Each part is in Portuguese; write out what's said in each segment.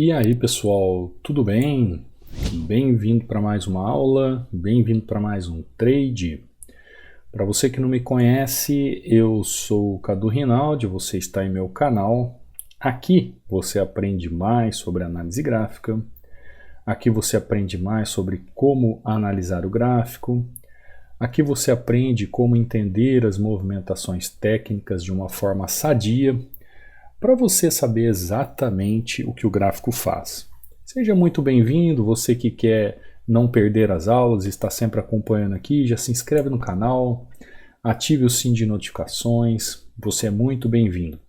E aí pessoal, tudo bem? Bem-vindo para mais uma aula, bem-vindo para mais um trade. Para você que não me conhece, eu sou o Cadu Rinaldi, você está em meu canal. Aqui você aprende mais sobre análise gráfica, aqui você aprende mais sobre como analisar o gráfico, aqui você aprende como entender as movimentações técnicas de uma forma sadia, para você saber exatamente o que o gráfico faz. Seja muito bem-vindo, você que quer não perder as aulas, está sempre acompanhando aqui, já se inscreve no canal, ative o sininho de notificações, você é muito bem-vindo.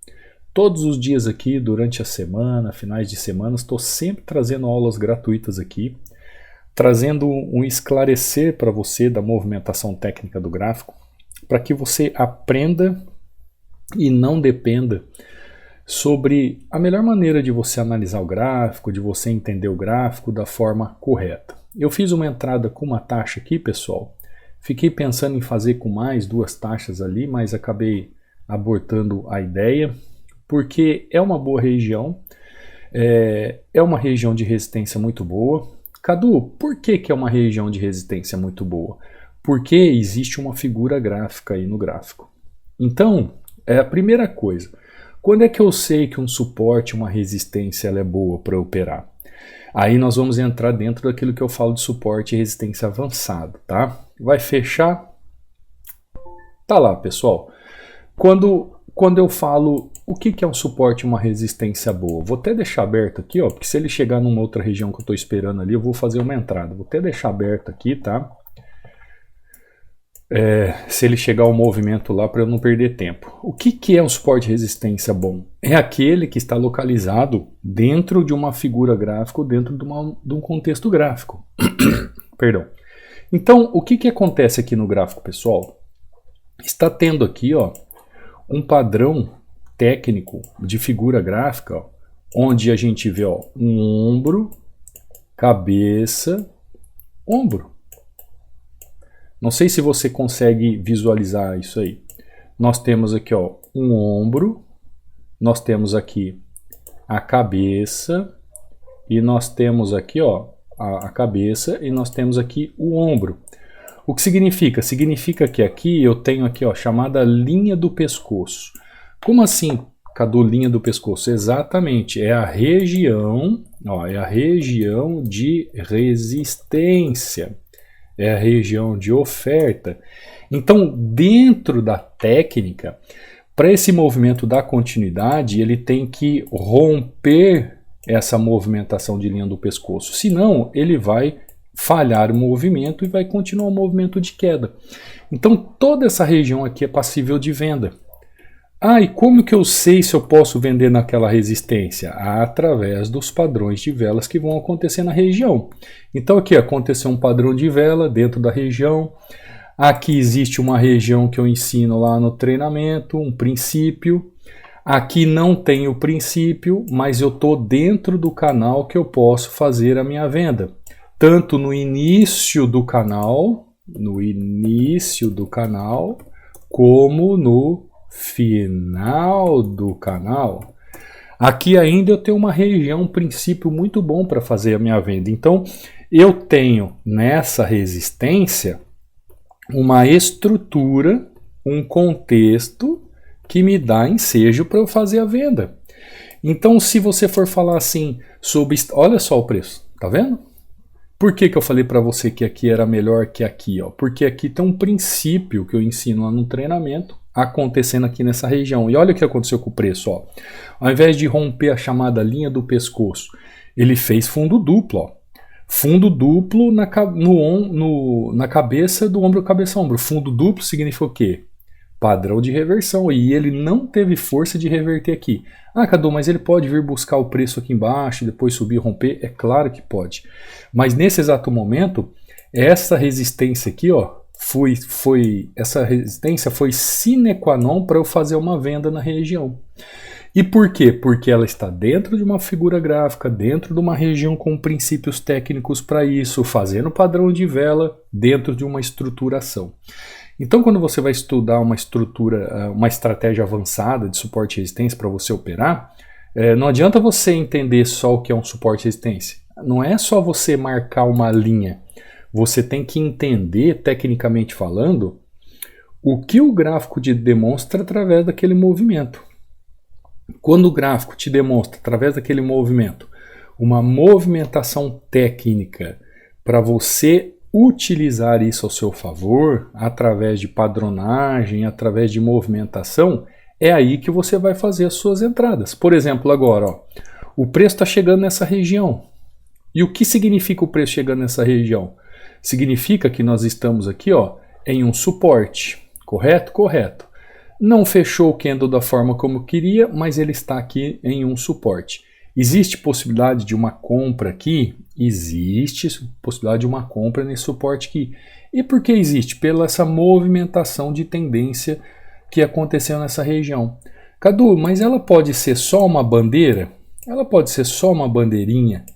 Todos os dias aqui, durante a semana, finais de semana, estou sempre trazendo aulas gratuitas aqui, trazendo um esclarecer para você da movimentação técnica do gráfico, para que você aprenda e não dependa sobre a melhor maneira de você analisar o gráfico, de você entender o gráfico da forma correta. Eu fiz uma entrada com uma taxa aqui, pessoal. Fiquei pensando em fazer com mais duas taxas ali, mas acabei abortando a ideia, porque é uma boa região, é uma região de resistência muito boa. Cadu, por que é uma região de resistência muito boa? Porque existe uma figura gráfica aí no gráfico. Então, é a primeira coisa. Quando é que eu sei que um suporte, uma resistência ela é boa para operar? Aí nós vamos entrar dentro daquilo que eu falo de suporte e resistência avançado, tá? Vai fechar? Tá lá, pessoal. Quando eu falo o que é um suporte e uma resistência boa, vou até deixar aberto aqui, ó, porque se ele chegar numa outra região que eu estou esperando ali, eu vou fazer uma entrada. Vou até deixar aberto aqui, tá? Se ele chegar ao movimento lá para eu não perder tempo. O que é um suporte de resistência bom? É aquele que está localizado dentro de uma figura gráfica, dentro de um contexto gráfico. Perdão. Então, o que acontece aqui no gráfico, pessoal? Está tendo aqui, ó, um padrão técnico de figura gráfica, ó, onde a gente vê, ó, um ombro, cabeça, ombro. Não sei se você consegue visualizar isso aí. Nós temos aqui, ó, um ombro, nós temos aqui a cabeça, e nós temos aqui, ó, a cabeça, e nós temos aqui o ombro. O que significa? Significa que aqui eu tenho aqui, ó, chamada linha do pescoço. Como assim, Cadu, linha do pescoço? Exatamente, é a região, ó, é a região de resistência. É a região de oferta. Então, dentro da técnica, para esse movimento da continuidade, ele tem que romper essa movimentação de linha do pescoço. Senão, ele vai falhar o movimento e vai continuar o movimento de queda. Então, toda essa região aqui é passível de venda. E como que eu sei se eu posso vender naquela resistência? Através dos padrões de velas que vão acontecer na região. Então aqui aconteceu um padrão de vela dentro da região. Aqui existe uma região que eu ensino lá no treinamento, um princípio. Aqui não tem o princípio, mas eu estou dentro do canal que eu posso fazer a minha venda. Tanto no início do canal, como no final do canal. Aqui ainda eu tenho uma região, um princípio muito bom para fazer a minha venda. Então eu tenho nessa resistência uma estrutura, um contexto que me dá ensejo para eu fazer a venda. Então se você for falar assim sobre, olha só o preço, tá vendo? Por que eu falei para você que aqui era melhor que aqui? Ó? Porque aqui tem um princípio que eu ensino lá no treinamento acontecendo aqui nessa região. E olha o que aconteceu com o preço. Ó. Ao invés de romper a chamada linha do pescoço, ele fez fundo duplo. Ó. Fundo duplo na cabeça do ombro, cabeça-ombro. Fundo duplo significa o quê? Padrão de reversão. E ele não teve força de reverter aqui. Cadu, mas ele pode vir buscar o preço aqui embaixo e depois subir e romper? É claro que pode. Mas nesse exato momento, essa resistência aqui, ó, essa resistência foi sine qua non para eu fazer uma venda na região. E por quê? Porque ela está dentro de uma figura gráfica, dentro de uma região com princípios técnicos para isso, fazendo padrão de vela dentro de uma estruturação. Então, quando você vai estudar uma estratégia avançada de suporte e resistência para você operar, Não adianta você entender só o que é um suporte e resistência. Não é só você marcar uma linha. Você tem que entender, tecnicamente falando, o que o gráfico te demonstra através daquele movimento. Quando o gráfico te demonstra, através daquele movimento, uma movimentação técnica para você utilizar isso ao seu favor, através de padronagem, através de movimentação, é aí que você vai fazer as suas entradas. Por exemplo, agora, ó, o preço está chegando nessa região. E o que significa o preço chegando nessa região? Significa que nós estamos aqui, ó, em um suporte, correto? Correto. Não fechou o candle da forma como eu queria, mas ele está aqui em um suporte. Existe possibilidade de uma compra aqui? Existe possibilidade de uma compra nesse suporte aqui. E por que existe? Pela essa movimentação de tendência que aconteceu nessa região. Cadu, mas ela pode ser só uma bandeira? Ela pode ser só uma bandeirinha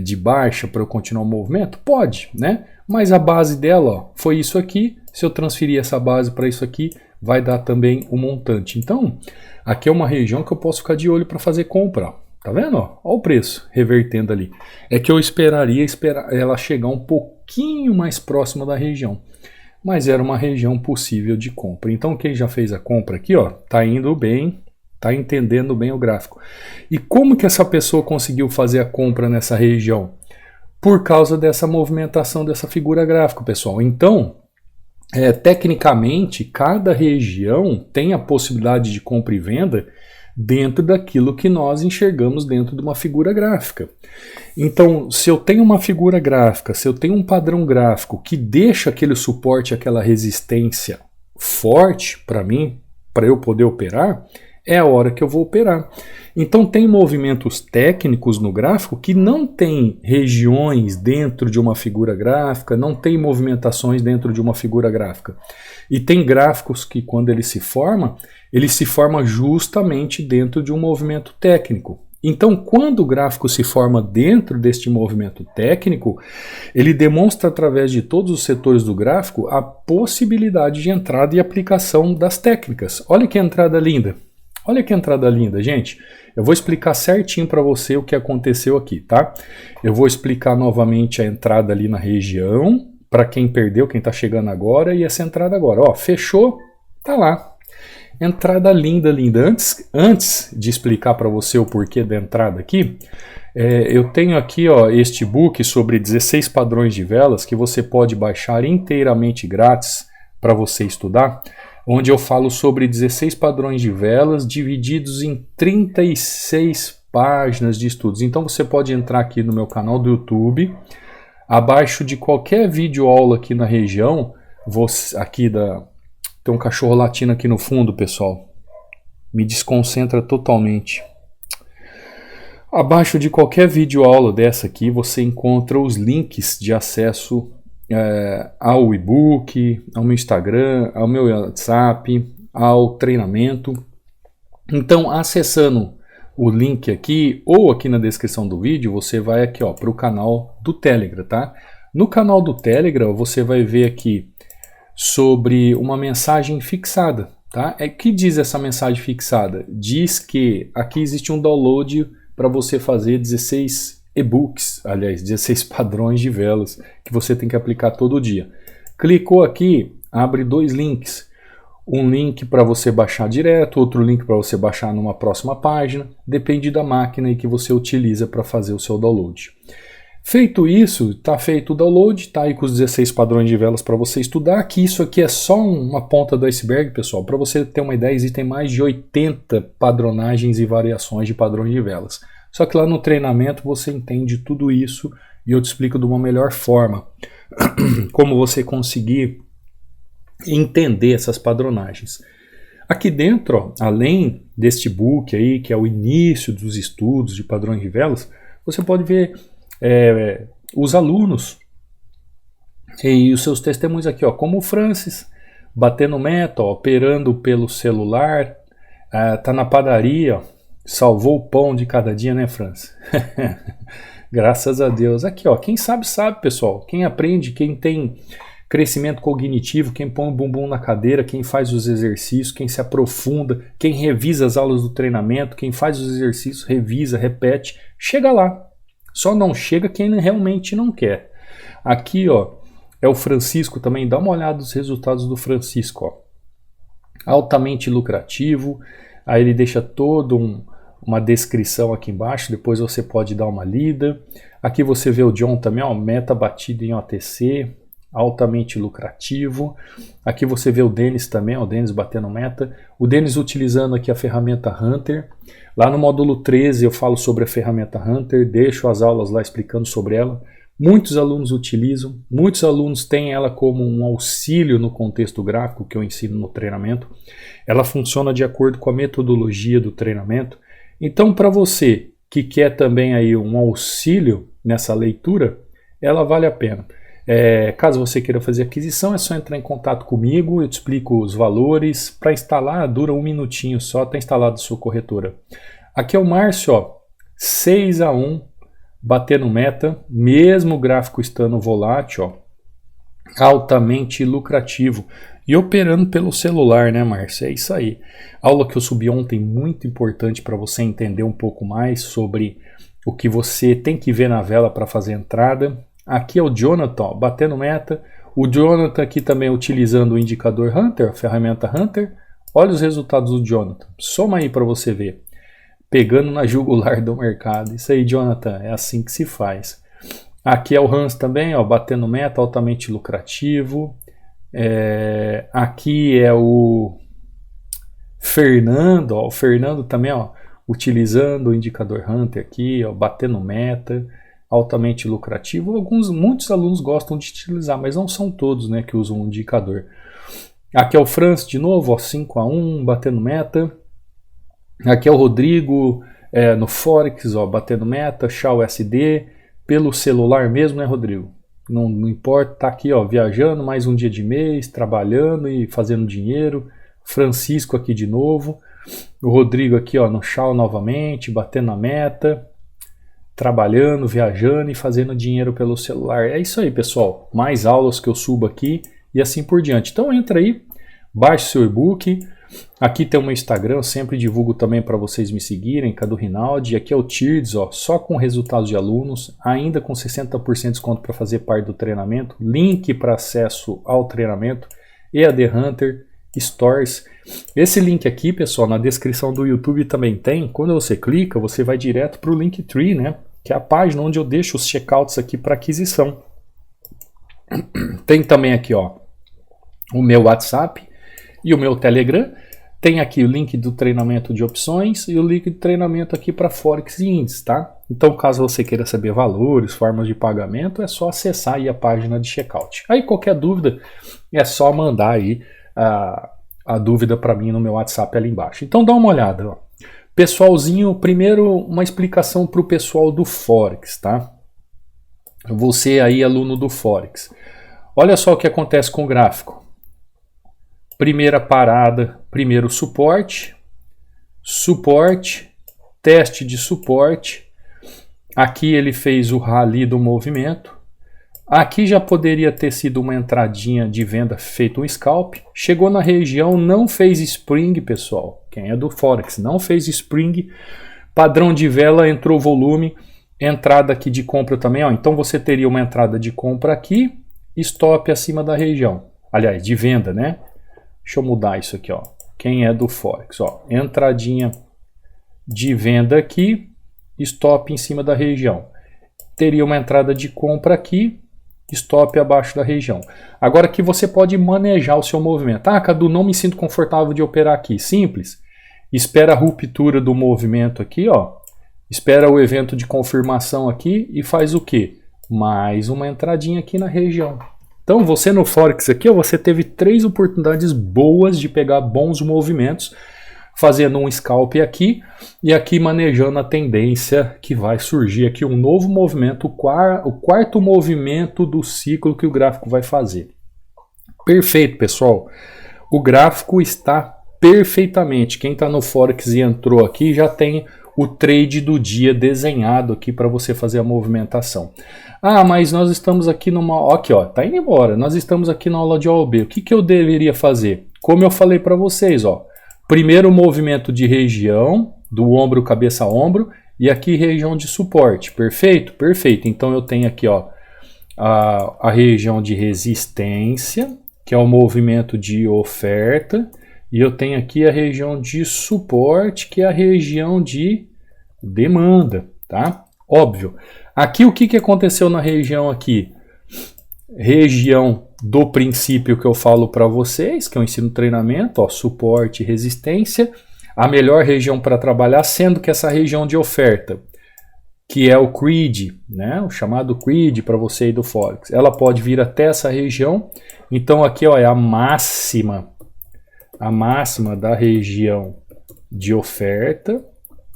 de baixa para eu continuar o movimento? Pode, né? Mas a base dela, ó, foi isso aqui. Se eu transferir essa base para isso aqui, vai dar também o montante. Então, aqui é uma região que eu posso ficar de olho para fazer compra. Tá vendo? Olha o preço revertendo ali. É que eu esperaria ela chegar um pouquinho mais próxima da região. Mas era uma região possível de compra. Então, quem já fez a compra aqui, ó, tá indo bem, tá entendendo bem o gráfico. E como que essa pessoa conseguiu fazer a compra nessa região? Por causa dessa movimentação dessa figura gráfica, pessoal. Então, tecnicamente, cada região tem a possibilidade de compra e venda dentro daquilo que nós enxergamos dentro de uma figura gráfica. Então, se eu tenho uma figura gráfica, se eu tenho um padrão gráfico que deixa aquele suporte, aquela resistência forte para mim, para eu poder operar, é a hora que eu vou operar. Então, tem movimentos técnicos no gráfico que não tem regiões dentro de uma figura gráfica, não tem movimentações dentro de uma figura gráfica. E tem gráficos que, quando ele se forma justamente dentro de um movimento técnico. Então, quando o gráfico se forma dentro deste movimento técnico, ele demonstra através de todos os setores do gráfico a possibilidade de entrada e aplicação das técnicas. Olha que entrada linda! Olha que entrada linda, gente. Eu vou explicar certinho para você o que aconteceu aqui, tá? Eu vou explicar novamente a entrada ali na região, para quem perdeu, quem está chegando agora, e essa entrada agora. Ó, fechou, tá lá. Entrada linda, linda. Antes de explicar para você o porquê da entrada aqui, eu tenho aqui, ó, este book sobre 16 padrões de velas que você pode baixar inteiramente grátis para você estudar, onde eu falo sobre 16 padrões de velas divididos em 36 páginas de estudos. Então você pode entrar aqui no meu canal do YouTube, abaixo de qualquer vídeo aula aqui na região, tem um cachorro latindo aqui no fundo, pessoal. Me desconcentra totalmente. Abaixo de qualquer vídeo aula dessa aqui, você encontra os links de acesso ao e-book, ao meu Instagram, ao meu WhatsApp, ao treinamento. Então, acessando o link aqui ou aqui na descrição do vídeo, você vai aqui para o canal do Telegram, tá? No canal do Telegram, você vai ver aqui sobre uma mensagem fixada, tá? Que diz essa mensagem fixada? Diz que aqui existe um download para você fazer 16 e-books, aliás, 16 padrões de velas que você tem que aplicar todo dia. Clicou aqui, abre dois links. Um link para você baixar direto, outro link para você baixar numa próxima página, depende da máquina que você utiliza para fazer o seu download. Feito isso, está feito o download, está aí com os 16 padrões de velas para você estudar, que isso aqui é só uma ponta do iceberg, pessoal. Para você ter uma ideia, existem mais de 80 padronagens e variações de padrões de velas. Só que lá no treinamento você entende tudo isso e eu te explico de uma melhor forma como você conseguir entender essas padronagens. Aqui dentro, ó, além deste book aí, que é o início dos estudos de padrões de velas, você pode ver os alunos e os seus testemunhos aqui, ó, como o Francis, batendo meta, ó, operando pelo celular, tá na padaria, ó, salvou o pão de cada dia, né, Francis? Graças a Deus. Aqui, ó, quem sabe, sabe, pessoal. Quem aprende, quem tem crescimento cognitivo, quem põe o bumbum na cadeira, quem faz os exercícios, quem se aprofunda, quem revisa as aulas do treinamento, quem faz os exercícios, revisa, repete, chega lá. Só não chega quem realmente não quer. Aqui, ó, é o Francisco também, dá uma olhada nos resultados do Francisco, ó. Altamente lucrativo, aí ele deixa uma descrição aqui embaixo, depois você pode dar uma lida. Aqui você vê o John também, ó, meta batida em OTC, altamente lucrativo. Aqui você vê o Denis também, ó, o Denis batendo meta. O Denis utilizando aqui a ferramenta Hunter. Lá no módulo 13 eu falo sobre a ferramenta Hunter, deixo as aulas lá explicando sobre ela. Muitos alunos utilizam, muitos alunos têm ela como um auxílio no contexto gráfico que eu ensino no treinamento. Ela funciona de acordo com a metodologia do treinamento. Então, para você que quer também aí um auxílio nessa leitura, ela vale a pena. Caso você queira fazer aquisição, é só entrar em contato comigo, eu te explico os valores. Para instalar, dura 1 minutinho só, está instalado a sua corretora. Aqui é o Márcio, ó, 6-1, batendo meta, mesmo o gráfico estando volátil, ó, altamente lucrativo. E operando pelo celular, né, Márcio? É isso aí. Aula que eu subi ontem, muito importante para você entender um pouco mais sobre o que você tem que ver na vela para fazer a entrada. Aqui é o Jonathan, ó, batendo meta. O Jonathan aqui também utilizando o indicador Hunter, a ferramenta Hunter. Olha os resultados do Jonathan. Soma aí para você ver. Pegando na jugular do mercado. Isso aí, Jonathan, é assim que se faz. Aqui é o Hans também, ó, batendo meta, altamente lucrativo. Aqui é o Fernando, ó, o Fernando também, ó, utilizando o indicador Hunter aqui, ó, batendo meta, altamente lucrativo. Muitos alunos gostam de utilizar, mas não são todos, né, que usam o indicador. Aqui é o Franz de novo, ó, 5-1, batendo meta. Aqui é o Rodrigo no Forex, ó, batendo meta, XAUSD, pelo celular mesmo, né, Rodrigo? Não importa, tá aqui, ó, viajando mais um dia de mês, trabalhando e fazendo dinheiro. Francisco aqui de novo. O Rodrigo aqui, ó, no Xau novamente, batendo a meta, trabalhando, viajando e fazendo dinheiro pelo celular. É isso aí, pessoal. Mais aulas que eu subo aqui e assim por diante. Então entra aí, baixe seu e-book. Aqui tem o meu Instagram, eu sempre divulgo também para vocês me seguirem, Cadu Rinaldi. Aqui é o Tirdes, ó, só com resultados de alunos, ainda com 60% de desconto para fazer parte do treinamento, link para acesso ao treinamento, EAD Hunter, Stores. Esse link aqui, pessoal, na descrição do YouTube também tem. Quando você clica, você vai direto para o Linktree, né? Que é a página onde eu deixo os checkouts aqui para aquisição. Tem também aqui, ó, o meu WhatsApp e o meu Telegram. Tem aqui o link do treinamento de opções e o link de treinamento aqui para Forex e Índices, tá? Então, caso você queira saber valores, formas de pagamento, é só acessar aí a página de checkout. Aí, qualquer dúvida, é só mandar aí a dúvida para mim no meu WhatsApp ali embaixo. Então, dá uma olhada, ó. Pessoalzinho, primeiro uma explicação para o pessoal do Forex, tá? Você aí, aluno do Forex. Olha só o que acontece com o gráfico. Primeira parada, primeiro suporte, teste de suporte. Aqui ele fez o rally do movimento. Aqui já poderia ter sido uma entradinha de venda, feito um scalp. Chegou na região, não fez spring, pessoal. Quem é do Forex não fez spring. Padrão de vela, entrou volume. Entrada aqui de compra também, ó. Então você teria uma entrada de compra aqui, stop acima da região. Aliás, de venda, né? Deixa eu mudar isso aqui, ó. Quem é do Forex, ó. Entradinha de venda aqui, stop em cima da região. Teria uma entrada de compra aqui, stop abaixo da região. Agora que você pode manejar o seu movimento. Ah, Cadu, não me sinto confortável de operar aqui. Simples. Espera a ruptura do movimento aqui, ó. Espera o evento de confirmação aqui e faz o quê? Mais uma entradinha aqui na região. Então, você no Forex aqui, ó, você teve 3 oportunidades boas de pegar bons movimentos, fazendo um scalp aqui e aqui manejando a tendência que vai surgir aqui um novo movimento, o quarto movimento do ciclo que o gráfico vai fazer. Perfeito, pessoal. O gráfico está perfeitamente. Quem está no Forex e entrou aqui já tem o trade do dia desenhado aqui para você fazer a movimentação. Ah, mas nós estamos aqui numa... Aqui, ó, tá indo embora. Nós estamos aqui na aula de OAB. O que, que eu deveria fazer? Como eu falei para vocês, ó. Primeiro movimento de região, do ombro, cabeça, ombro. E aqui região de suporte. Perfeito? Perfeito. Então eu tenho aqui, ó, a região de resistência, que é o movimento de oferta. E eu tenho aqui a região de suporte, que é a região de demanda, tá? Óbvio. Aqui o que aconteceu na região aqui? Região do princípio que eu falo para vocês, que eu ensino treinamento, ó, suporte e resistência. A melhor região para trabalhar, sendo que essa região de oferta, que é o CREED, né, o chamado CREED para você aí do Forex, ela pode vir até essa região. Então aqui, ó, é a máxima da região de oferta,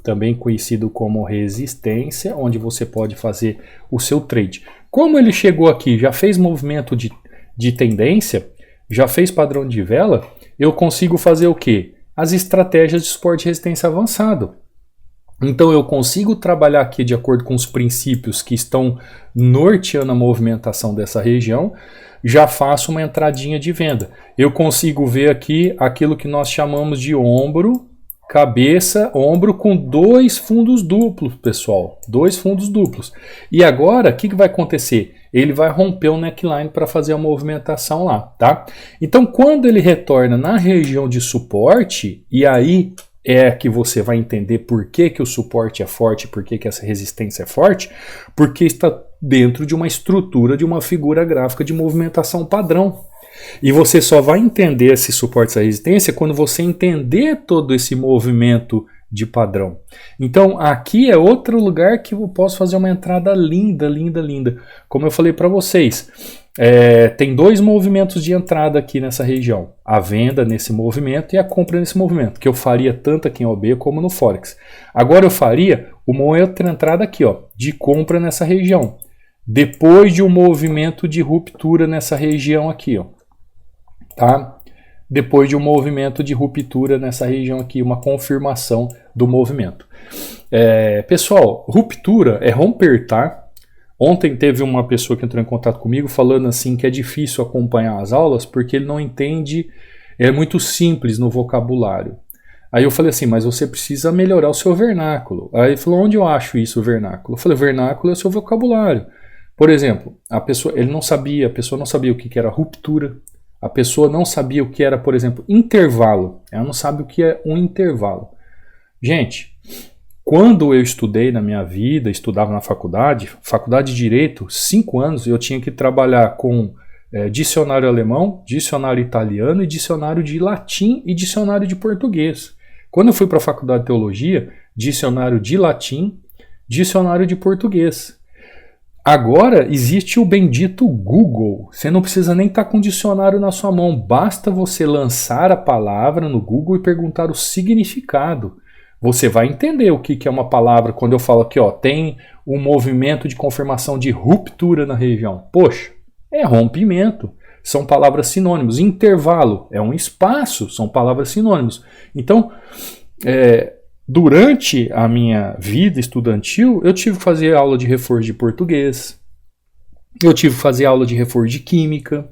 também conhecido como resistência, onde você pode fazer o seu trade. Como ele chegou aqui, já fez movimento de tendência, já fez padrão de vela, eu consigo fazer o quê? As estratégias de suporte e resistência avançado. Então eu consigo trabalhar aqui de acordo com os princípios que estão norteando a movimentação dessa região, já faço uma entradinha de venda. Eu consigo ver aqui aquilo que nós chamamos de ombro, cabeça, ombro com dois fundos duplos, pessoal. Dois fundos duplos. E agora, o que vai acontecer? Ele vai romper o neckline para fazer a movimentação lá, tá? Então, quando ele retorna na região de suporte, e aí é que você vai entender por que, que o suporte é forte, por que, que essa resistência é forte, porque está dentro de uma estrutura, de uma figura gráfica de movimentação padrão. E você só vai entender esse suporte, essa resistência, quando você entender todo esse movimento de padrão. Então aqui é outro lugar que eu posso fazer uma entrada linda, linda, linda. Como eu falei para vocês, tem dois movimentos de entrada aqui nessa região. A venda nesse movimento e a compra nesse movimento, que eu faria tanto aqui em OB como no Forex. Agora eu faria uma outra entrada aqui, ó, de compra nessa região. Depois de um movimento de ruptura nessa região aqui, ó. Tá? Depois de um movimento de ruptura nessa região aqui, uma confirmação do movimento. Pessoal, ruptura é romper, tá? Ontem teve uma pessoa que entrou em contato comigo falando assim que é difícil acompanhar as aulas porque ele não entende, é muito simples no vocabulário. Aí eu falei assim, mas você precisa melhorar o seu vernáculo. Aí ele falou, onde eu acho isso, o vernáculo? Eu falei, o vernáculo é o seu vocabulário. Por exemplo, a pessoa não sabia o que era ruptura. A pessoa não sabia o que era, por exemplo, intervalo. Ela não sabe o que é um intervalo. Gente, quando eu estudei na minha vida, estudava na faculdade de Direito, 5 anos, eu tinha que trabalhar com dicionário alemão, dicionário italiano e dicionário de latim e dicionário de português. Quando eu fui para a faculdade de Teologia, dicionário de latim, dicionário de português. Agora existe o bendito Google. Você não precisa nem estar com o dicionário na sua mão. Basta você lançar a palavra no Google e perguntar o significado. Você vai entender o que é uma palavra quando eu falo aqui, ó, tem um movimento de confirmação de ruptura na região. Poxa, é rompimento. São palavras sinônimos. Intervalo é um espaço. São palavras sinônimos. Então, durante a minha vida estudantil, eu tive que fazer aula de reforço de português, eu tive que fazer aula de reforço de química,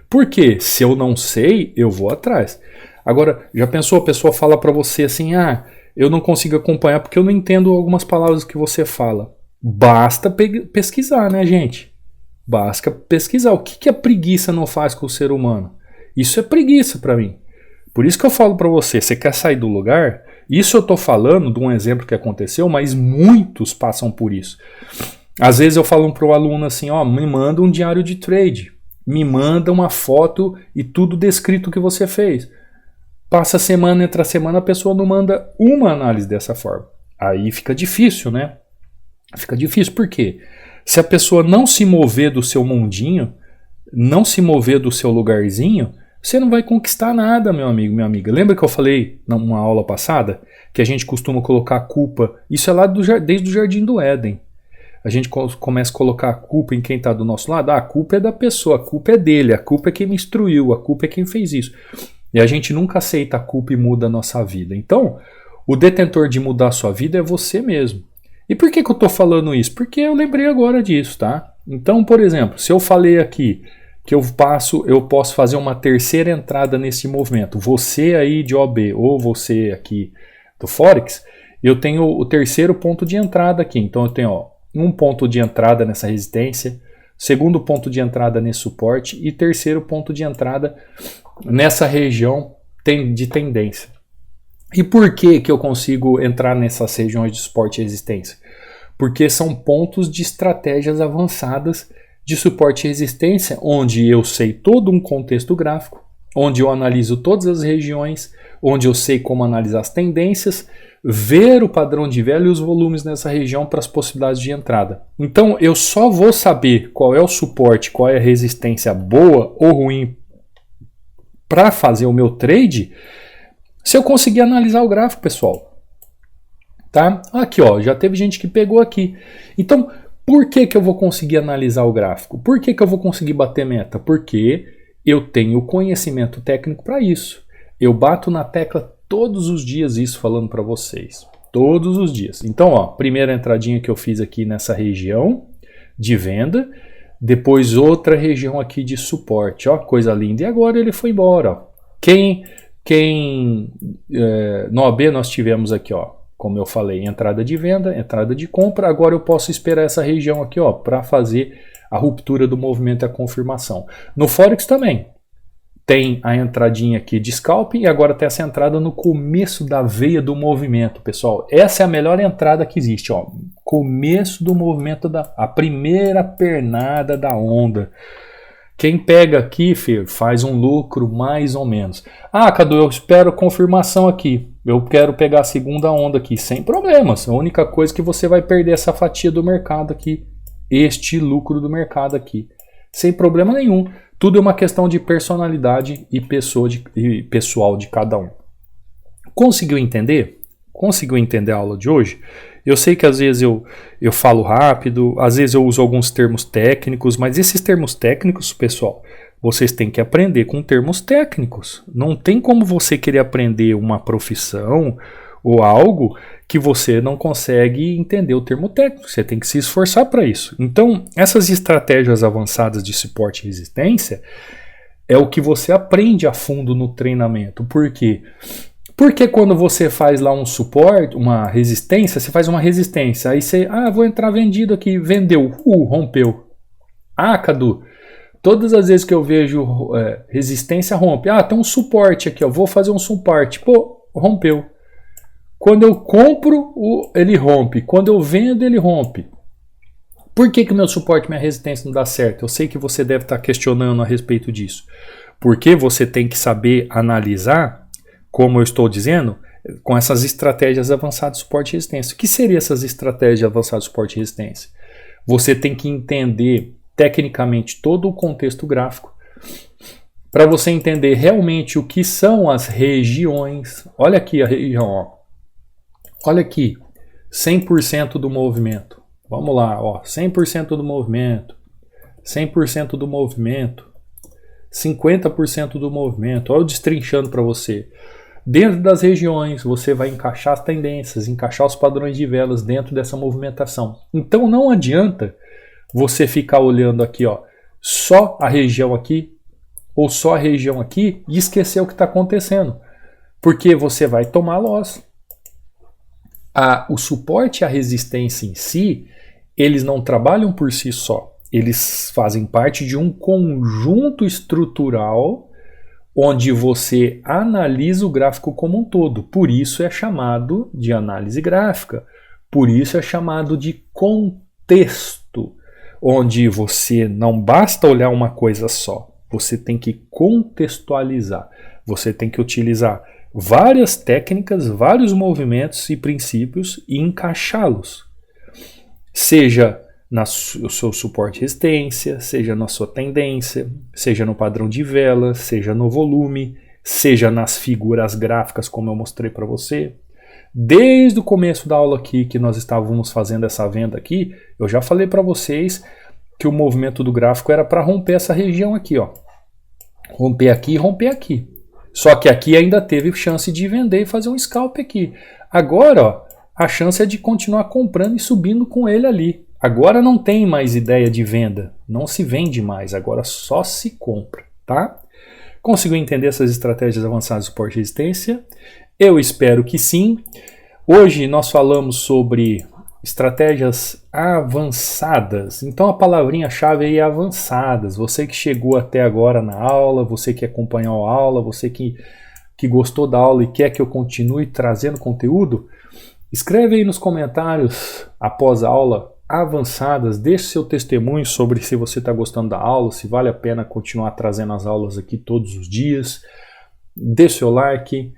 porque se eu não sei, eu vou atrás. Agora, já pensou, a pessoa fala para você assim, eu não consigo acompanhar porque eu não entendo algumas palavras que você fala. Basta pesquisar, né, gente? Basta pesquisar. O que a preguiça não faz com o ser humano? Isso é preguiça para mim. Por isso que eu falo para você, você quer sair do lugar? Isso eu estou falando de um exemplo que aconteceu, mas muitos passam por isso. Às vezes eu falo para o aluno assim, me manda um diário de trade, me manda uma foto e tudo descrito que você fez. Passa semana, entra semana, a pessoa não manda uma análise dessa forma. Aí fica difícil, né? Fica difícil, por quê? Se a pessoa não se mover do seu mundinho, não se mover do seu lugarzinho, você não vai conquistar nada, meu amigo, minha amiga. Lembra que eu falei numa aula passada que a gente costuma colocar a culpa? Isso é lá desde o Jardim do Éden. A gente começa a colocar a culpa em quem está do nosso lado. A culpa é da pessoa, a culpa é dele, a culpa é quem me instruiu, a culpa é quem fez isso. E a gente nunca aceita a culpa e muda a nossa vida. Então, O detentor de mudar a sua vida é você mesmo. E por que eu estou falando isso? Porque eu lembrei agora disso, tá? Então, por exemplo, se eu falei aqui que eu posso fazer uma terceira entrada nesse movimento, você aí de OB ou você aqui do Forex, eu tenho o terceiro ponto de entrada aqui. Então eu tenho um ponto de entrada nessa resistência, segundo ponto de entrada nesse suporte e terceiro ponto de entrada nessa região de tendência. E por que eu consigo entrar nessas regiões de suporte e resistência? Porque são pontos de estratégias avançadas de suporte e resistência, onde eu sei todo um contexto gráfico, onde eu analiso todas as regiões, onde eu sei como analisar as tendências, ver o padrão de vela e os volumes nessa região para as possibilidades de entrada. Então eu só vou saber qual é o suporte, qual é a resistência boa ou ruim para fazer o meu trade se eu conseguir analisar o gráfico, pessoal. Tá? Aqui, já teve gente que pegou aqui. Então, por que eu vou conseguir analisar o gráfico? Por que eu vou conseguir bater meta? Porque eu tenho conhecimento técnico para isso. Eu bato na tecla todos os dias isso falando para vocês. Todos os dias. Então, primeira entradinha que eu fiz aqui nessa região de venda. Depois outra região aqui de suporte. Coisa linda. E agora ele foi embora. No AB nós tivemos aqui, como eu falei, entrada de venda, entrada de compra. Agora eu posso esperar essa região aqui, para fazer a ruptura do movimento e a confirmação. No Forex também tem a entradinha aqui de scalp e agora tem essa entrada no começo da veia do movimento, pessoal. Essa é a melhor entrada que existe, começo do movimento, a primeira pernada da onda. Quem pega aqui, filho, faz um lucro mais ou menos. Cadu, eu espero confirmação aqui. Eu quero pegar a segunda onda aqui, sem problemas. A única coisa é que você vai perder essa fatia do mercado aqui, este lucro do mercado aqui. Sem problema nenhum. Tudo é uma questão de personalidade e pessoal de cada um. Conseguiu entender? Conseguiu entender a aula de hoje? Eu sei que às vezes eu falo rápido, às vezes eu uso alguns termos técnicos, mas esses termos técnicos, pessoal, vocês têm que aprender com termos técnicos. Não tem como você querer aprender uma profissão ou algo que você não consegue entender o termo técnico. Você tem que se esforçar para isso. Então, essas estratégias avançadas de suporte e resistência é o que você aprende a fundo no treinamento. Por quê? Porque quando você faz lá um suporte, uma resistência, você faz uma resistência, aí você, vou entrar vendido aqui, vendeu, rompeu. Cadu, todas as vezes que eu vejo resistência, rompe. Tem um suporte aqui, vou fazer um suporte, rompeu. Quando eu compro, ele rompe. Quando eu vendo, ele rompe. Por que o meu suporte e minha resistência não dá certo? Eu sei que você deve estar questionando a respeito disso. Porque você tem que saber analisar, como eu estou dizendo, com essas estratégias avançadas de suporte e resistência. O que seriam essas estratégias avançadas de suporte e resistência? Você tem que entender tecnicamente todo o contexto gráfico para você entender realmente o que são as regiões. Olha aqui a região, olha aqui, 100% do movimento. Vamos lá, 100% do movimento, 100% do movimento, 50% do movimento. Olha eu destrinchando para você. Dentro das regiões, você vai encaixar as tendências, encaixar os padrões de velas dentro dessa movimentação. Então não adianta você ficar olhando aqui, só a região aqui, ou só a região aqui, e esquecer o que está acontecendo. Porque você vai tomar loss. O suporte e a resistência em si, eles não trabalham por si só. Eles fazem parte de um conjunto estrutural onde você analisa o gráfico como um todo. Por isso é chamado de análise gráfica. Por isso é chamado de contexto, onde você não basta olhar uma coisa só. Você tem que contextualizar. Você tem que utilizar várias técnicas, vários movimentos e princípios e encaixá-los. Seja no seu suporte e resistência, seja na sua tendência, seja no padrão de vela, seja no volume, seja nas figuras gráficas como eu mostrei para você. Desde o começo da aula aqui, que nós estávamos fazendo essa venda aqui, eu já falei para vocês que o movimento do gráfico era para romper essa região aqui, romper aqui e romper aqui. Só que aqui ainda teve chance de vender e fazer um scalp aqui. Agora, ó, a chance é de continuar comprando e subindo com ele ali. Agora não tem mais ideia de venda, não se vende mais, agora só se compra, tá? Conseguiu entender essas estratégias avançadas de suporte e resistência? Eu espero que sim. Hoje nós falamos sobre estratégias avançadas. Então a palavrinha-chave aí é avançadas. Você que chegou até agora na aula, você que acompanhou a aula, você que gostou da aula e quer que eu continue trazendo conteúdo, escreve aí nos comentários após a aula avançadas, deixe seu testemunho sobre se você está gostando da aula, se vale a pena continuar trazendo as aulas aqui todos os dias. Deixe seu like,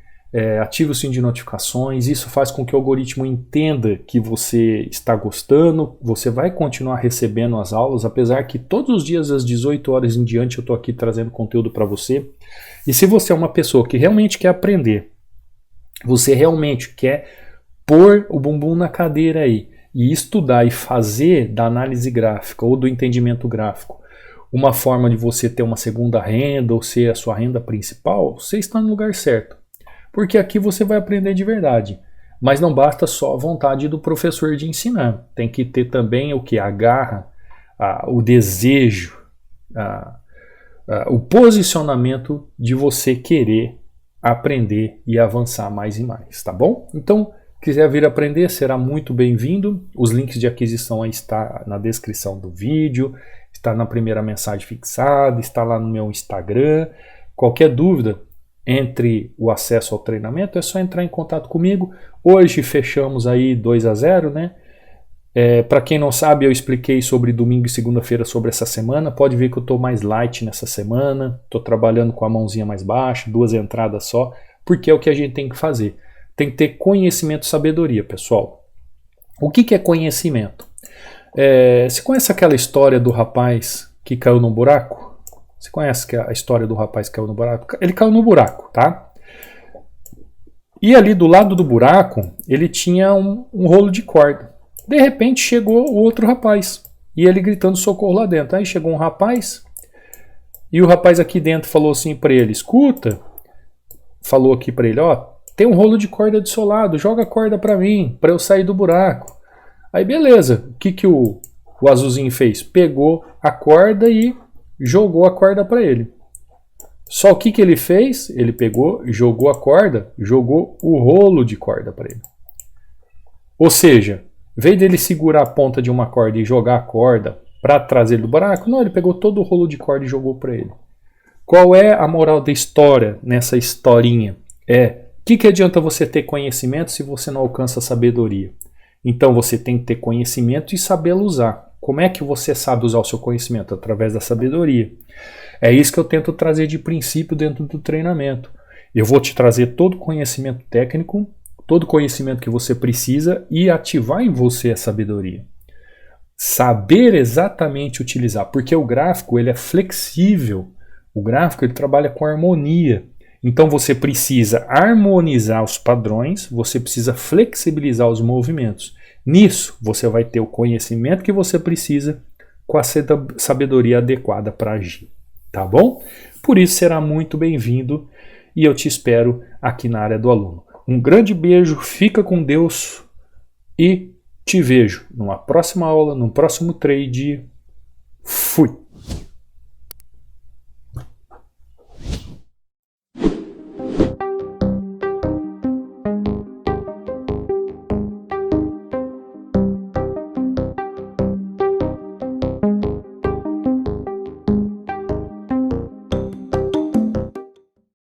ative o sininho de notificações, isso faz com que o algoritmo entenda que você está gostando, você vai continuar recebendo as aulas, apesar que todos os dias às 18 horas em diante eu estou aqui trazendo conteúdo para você. E se você é uma pessoa que realmente quer aprender, você realmente quer pôr o bumbum na cadeira aí, e estudar e fazer da análise gráfica ou do entendimento gráfico uma forma de você ter uma segunda renda ou ser a sua renda principal, você está no lugar certo. Porque aqui você vai aprender de verdade. Mas não basta só a vontade do professor de ensinar. Tem que ter também o que? A garra, o desejo, o posicionamento de você querer aprender e avançar mais e mais, tá bom? Então, quiser vir aprender, será muito bem-vindo. Os links de aquisição aí está na descrição do vídeo, está na primeira mensagem fixada, está lá no meu Instagram. Qualquer dúvida entre o acesso ao treinamento é só entrar em contato comigo. Hoje fechamos aí 2-0, né? Para quem não sabe, eu expliquei sobre domingo e segunda-feira sobre essa semana. Pode ver que eu estou mais light nessa semana, estou trabalhando com a mãozinha mais baixa, 2 entradas só, porque é o que a gente tem que fazer. Tem que ter conhecimento e sabedoria, pessoal. O que é conhecimento? Você conhece aquela história do rapaz que caiu no buraco? Você conhece a história do rapaz que caiu no buraco? Ele caiu no buraco, tá? E ali do lado do buraco, ele tinha um rolo de corda. De repente chegou o outro rapaz, e ele gritando socorro lá dentro. Aí chegou um rapaz, e o rapaz aqui dentro falou assim para ele, escuta, falou aqui para ele, ó, tem um rolo de corda do seu lado, joga a corda para mim, para eu sair do buraco. Aí beleza, o que o azulzinho fez? Pegou a corda e jogou a corda para ele. Só o que ele fez? Ele pegou, jogou a corda, jogou o rolo de corda para ele. Ou seja, em vez dele segurar a ponta de uma corda e jogar a corda para trazer ele do buraco, não, ele pegou todo o rolo de corda e jogou para ele. Qual é a moral da história nessa historinha? O que adianta você ter conhecimento se você não alcança sabedoria? Então você tem que ter conhecimento e sabê-lo usar. Como é que você sabe usar o seu conhecimento? Através da sabedoria. É isso que eu tento trazer de princípio dentro do treinamento. Eu vou te trazer todo o conhecimento técnico, todo o conhecimento que você precisa e ativar em você a sabedoria. Saber exatamente utilizar, porque o gráfico ele é flexível. O gráfico ele trabalha com harmonia. Então você precisa harmonizar os padrões, você precisa flexibilizar os movimentos. Nisso você vai ter o conhecimento que você precisa com a sabedoria adequada para agir, tá bom? Por isso será muito bem-vindo e eu te espero aqui na área do aluno. Um grande beijo, fica com Deus e te vejo numa próxima aula, num próximo trade. Fui!